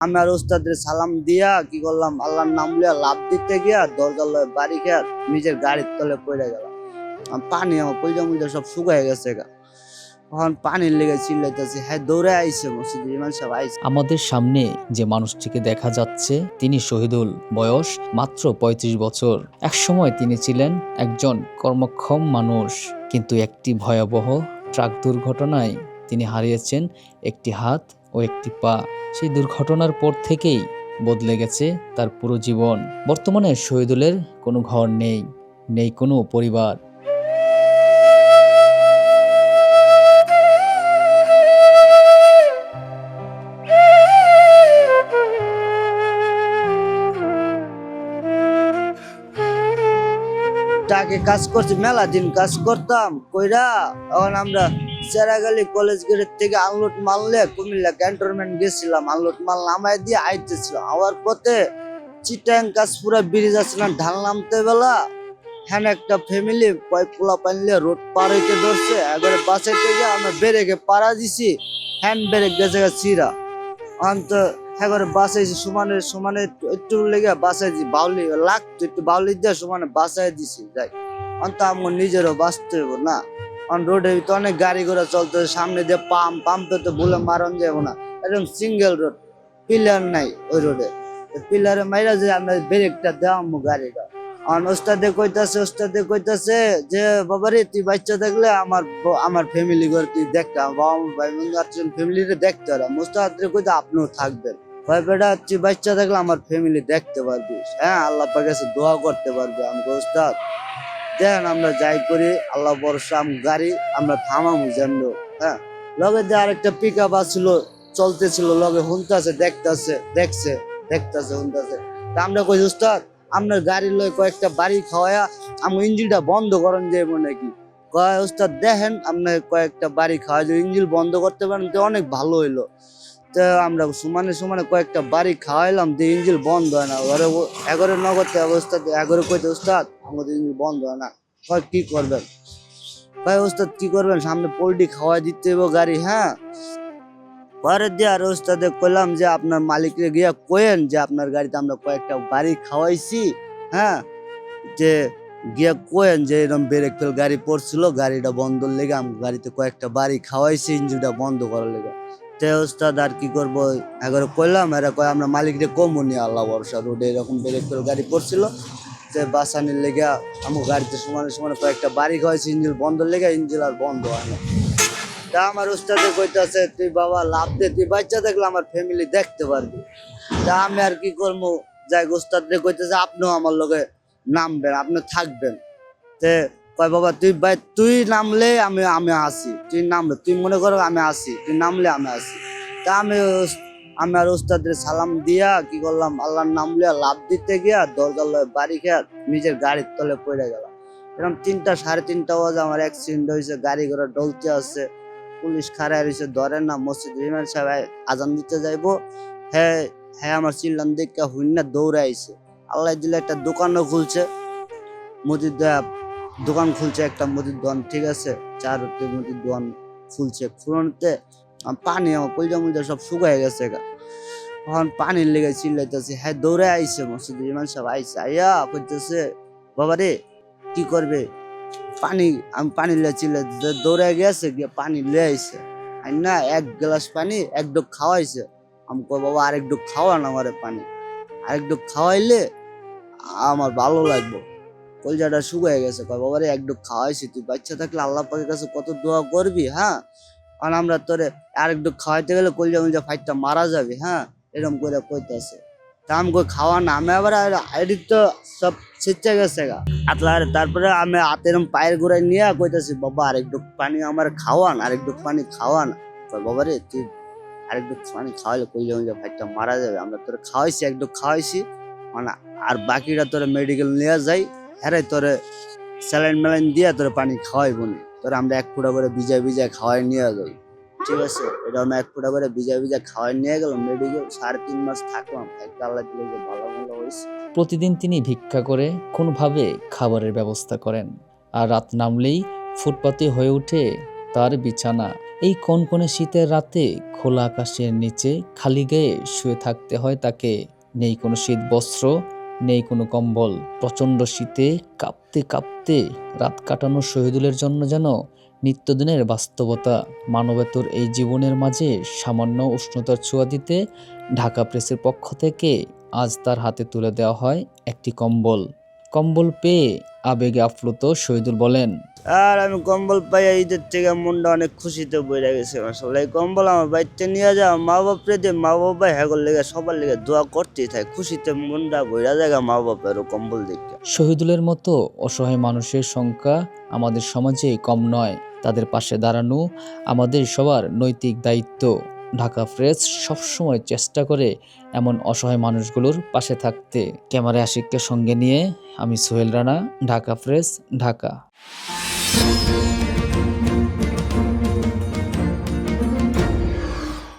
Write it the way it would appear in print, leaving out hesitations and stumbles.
আমি আর ওস্তাদের সালাম দিয়া কি করলাম, আল্লাহর নাম লিয়া লাভ দিতে গিয়া দরজার লয়ে বাড়ি খেয়ে নিজের গাড়ির তলে পড়ে গেলাম। পানি আমার কইজা মুইজা সব শুকায় গেছে গা। এখন পানির লেগে চিল্লাইতেছি, হ্যাঁ দৌড়ে আইছে মসজিদে ইমাম সাহেব আইছে। আমাদের সামনে যে মানুষটিকে দেখা যাচ্ছে তিনি শহীদুল, বয়স মাত্র ৩৫ বছর। একসময় তিনি ছিলেন একজন কর্মক্ষম মানুষ, কিন্তু একটি ভয়াবহ ট্রাক দুর্ঘটনায় তিনি হারিয়েছেন একটি হাত ও একটি পা। সেই দুর্ঘটনার পর থেকেই বদলে গেছে তার পুরো জীবন। বর্তমানে শহীদুলের কোনো ঘর নেই, নেই কোনো পরিবার। আগে কাজ করছি, মেলা দিন কাজ করতাম কইরা। এখন আমরা চেরাগালি কলেজ গেটের থেকে আনলোড মারলে কুমিল্লা ক্যান্টনমেন্ট গেছিলাম, আনলোড মাল নামাই দিয়ে আইতেছিলাম। আবার পথে চিটাং কাজপুরা ব্রিজ আসছিলাম, ঢাল নামতে বেলা হ্যাঁ একটা ফ্যামিলি পোলা পাইলে রোড পার হইতে ধরছে। এবারে বাসের থেকে আমরা ব্রেকে পাড়া দিছি, হ্যান্ড ব্রেক গেছে চিরা। অন্ত এবারে বাসাইছি সমানে সমানে একটু লেগে বাসাইছি, বাউলি লাগতো একটু বাউলি দিয়ে সমানে বাসাই দিছি। যাই অন্ত আমার নিজেরও বাঁচতে হইব না। অন রোডে তো অনেক গাড়ি ঘোড়া চলতেছে, সামনে দিয়ে পাম্পে তো বলে মারণ যাবো না, একদম সিঙ্গেল রোড, পিলার নাই ওই রোডে। পিলারে মাইরা যে আমরা ব্রেকটা দেওয়ামো গাড়িটা। ওস্তাদে কইতাছে যে বাবারে তুই বাচ্চা দেখলে আমার ফ্যামিলি ঘর তুই দেখতাম, বাবা ভাই বোন ফ্যামিলিতে দেখতে পারলাম। ওস্তাদ কইতে আপনিও থাকবেন, ভাই বেটা তুই বাচ্চা দেখলে আমার ফ্যামিলি দেখতে পারবি, হ্যাঁ আল্লাহ পাকের কাছে দোয়া করতে পারবি। আমি ওস্তাদ দেন আমরা যাই করি, আল্লাহ ভরসা। গাড়ি আমরা থামামু জানলো, হ্যাঁ লগে দিয়ে আরেকটা পিক আপ আসছিল, চলতেছিল লগে হুনতাছে, দেখতেছে হুনতাছে। তা আমরা কই ওস্তাদ আপনার গাড়ির লয় কয়েকটা বাড়ি খাওয়ায়া আমার ইঞ্জিনটা বন্ধ করেন যাইব নাকি? কয় ওস্তাদ দেখেন আপনার কয়েকটা বাড়ি খাওয়া যদি ইঞ্জিন বন্ধ করতে পারেন তো অনেক ভালো হইলো। তো আমরা সমানে কয়েকটা বাড়ি খাওয়াইলাম, দিয়ে ইঞ্জিন বন্ধ হয় না। ঘরে এগারো নগদে অবস্থা এগারো কইতে ওস্তাদ আমাদের ইঞ্জিন বন্ধ হয় না। কয় কি করবেন? ভাই ওস্তাদ কি করবেন, সামনে পোল্ট্রি খাওয়াই দিতে হইব গাড়ি, হ্যাঁ পরে দিয়ে আর ওস্তাদে কইলাম যে আপনার মালিককে গিয়া কয়েন যে আপনার গাড়িতে আমরা কয়েকটা বাড়ি খাওয়াইছি, হ্যাঁ যে গিয়া কয়েন যে এরকম ব্রেক ফেল গাড়ি পড়ছিল, গাড়িটা বন্ধ লেগে আমি গাড়িতে কয়েকটা বাড়ি খাওয়াইছি ইঞ্জিনটা বন্ধ করার লেগে। তে ওস্তাদ আর কি করবো, এগারো কইলাম, এরা কয় আমরা মালিকরে কমও নি, আল্লাহ ভরসা রোডে এরকম ব্রেক ফেল গাড়ি পড়ছিল যে বাসানির লেগে আমার গাড়িতে সমানে কয়েকটা বাড়ি খাওয়াইছি ইঞ্জিন বন্ধ লেগে, ইঞ্জিন আর বন্ধ হয় না। তা আমার ওস্তাদে কইতাছে তুই বাবা লাভ দে, তুই বাচ্চা দেখলে আমার ফ্যামিলি দেখতে পারবি। তা আমি আর কি করবো, যাই ওস্তাদে কইতেছে আপনিও আমার লগে নামবেন, আপনি থাকবেন। তে কয় বাবা তুই নামলে আমি আসি, তুই নামলে তুই মনে করো আমি আসি, তুই নামলে আমি আসি। তা আমি আর ওস্তাদের সালাম দিয়া কি করলাম, আল্লাহর নাম লিয়া লাভ দিতে গিয়া দরজার লয়ে বাড়ি খেয়ে নিজের গাড়ির তলে পড়ে গেলাম। এরকম 3টা 3:30 বাজে আমার অ্যাক্সিডেন্ট হয়েছে, গাড়ি ঘোড়া ডলতে আছে, পুলিশ খাড়ায় রয়েছে, ধরে না। মসজিদ ইমাম সাহেব আজান দিতে যাইবো, হ্যাঁ হ্যাঁ আমার চিল্লান দেখে হুইন্না দৌড়ে আইছে। আল্লাহ দিলে একটা দোকানও খুলছে, মুদির দোকান খুলছে একটা মুদির দোকান, ঠিক আছে 4 মুদির দোকান খুলছে। ফুলতে পানি আমার কলজা মলজা সব শুকায় গেছে গা। এখন পানির লেগে চিল্লাইতেছি, হ্যাঁ দৌড়ে আইছে মসজিদ ইমাম সাহেব আইছে, আইয়া কইতেছে বাবা রে কি করবে পানি, আমি পানি লিয়ে চিল্লাই দৌড়ে গেছে গিয়ে পানি লিয়ে আইছে, আর না 1 গ্লাস পানি 1 ডোক খাওয়াইছে। আমি কই বাবা আরেক ডোক খাওয়ান আমারে পানি, আরেক ডোক খাওয়াইলে আমার ভালো লাগবে, কলজাটা শুকায় গেছে। কয় বাবা রে 1 ডোক খাওয়াইছি, তুই বাচ্চা থাকলে আল্লাহ পাকের কাছে কত দোয়া করবি, হ্যাঁ কারণ আমরা তোরে আরেক ডোক খাওয়াইতে গেলে কলজা মলজা ফাইটটা মারা যাবে, হ্যাঁ এরকম করে কইতাছে। তা আমি কই খাওয়া না, আমি আবার এদিক তো সব ছিচ্ছে গেছে গা আতলা। তারপরে আমি হাতে এরকম পায়ের গোড়ায় নিয়ে কইতাছি বাবা আরেক ডোক পানি আমার খাওয়ান, আরেক ডোক পানি খাওয়ান। কয় বাবা রে তুই আরেক ডোক পানি খাওয়াইলে কলজা মলজা ফাইটটা মারা যাবে, আমরা তোরে খাওয়াইছি 1 ডোক খাওয়াইছি, মানে আর বাকিটা তোরে মেডিকেল নিয়ে যাই, হ্যাঁ তোরে স্যালাইন ম্যালাইন দিয়ে তোরে পানি খাওয়াইবো না, তোরে আমরা 1 ফুটা করে ভিজায় খাওয়াই নিয়ে যাই, ঠিক আছে। এটা আমরা 1 ফুটা করে ভিজায় খাওয়াই নিয়ে গেলাম মেডিকেল, 3.5 মাস থাকলাম, একটা আল্লাহ দিলে যে ভালো হয়েছে। প্রতিদিন তিনি ভিক্ষা করে কোনোভাবে খাবারের ব্যবস্থা করেন, আর রাত নামলেই ফুটপাতে হয়ে ওঠে তার বিছানা। এই কনকনে শীতের রাতে খোলা আকাশের নিচে খালি গায়ে শুয়ে থাকতে হয় তাকে। নেই কোনো শীত বস্ত্র, নেই কোনো কম্বল। প্রচণ্ড শীতে কাঁপতে কাঁপতে রাত কাটানো শহীদুলের জন্য যেন নিত্যদিনের বাস্তবতা। মানবেতর এই জীবনের মাঝে সামান্য উষ্ণতার ছোঁয়া দিতে ঢাকা প্রেসের পক্ষ থেকে আজ তার হাতে তুলে দেওয়া হয় একটি কম্বল। কম্বল পেয়ে আবেগে আপ্লুত শহীদুল বলেন, আর আমি কম্বল পাইয়া ঈদের থেকে মনটা অনেক খুশিতে বইরা গেছে মাশাআল্লাহ। এই কম্বল আমার বাড়িতে নিয়ে যাওয়া মা বাপরে দিয়ে মা বাবা হ্যাগর লেগে সবার লেগে দোয়া করতেই থাকে, খুশিতে মনটা বইরা জায়গা মা বাপের কম্বল দেখে। শহীদুলের মতো অসহায় মানুষের সংখ্যা আমাদের সমাজে কম নয়। তাদের পাশে দাঁড়ানো আমাদের সবার নৈতিক দায়িত্ব। ঢাকা প্রেস সবসময় চেষ্টা করে এমন অসহায় মানুষগুলোর পাশে থাকতে। ক্যামেরা আশিককে সঙ্গে নিয়ে আমি সোহেল রানা, ঢাকা প্রেস, ঢাকা।